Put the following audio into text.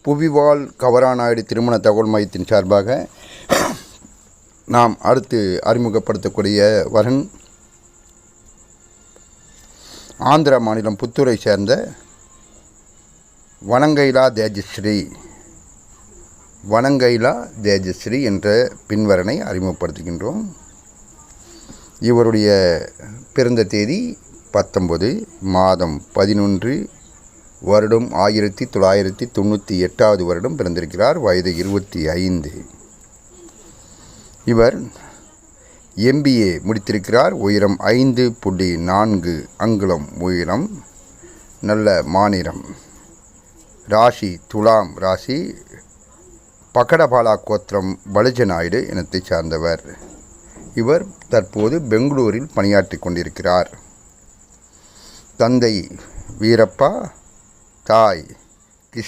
புவிவாழ் கவராநாயுடு திருமண தகவல் மையத்தின் சார்பாக நாம் அடுத்து அறிமுகப்படுத்தக்கூடிய வரன் ஆந்திரா மாநிலம் புத்தூரை சேர்ந்த வனங்கைலா தேஜஸ்ரீ என்ற பின்வரனை அறிமுகப்படுத்துகின்றோம். இவருடைய பிறந்த தேதி 19 மாதம் 11 வருடம் 1998 வருடம் பிறந்திருக்கிறார். வயது 25. இவர் MBA முடித்திருக்கிறார். உயரம் 5.4 அங்குலம் உயரம். நல்ல மாநிலம். ராசி துலாம் ராசி. பகடபாலா கோத்திரம் பலுஜநாயுடு இனத்தை சார்ந்தவர். இவர் தற்போது பெங்களூரில் பணியாற்றி கொண்டிருக்கிறார். தந்தை வீரப்பா, தாய்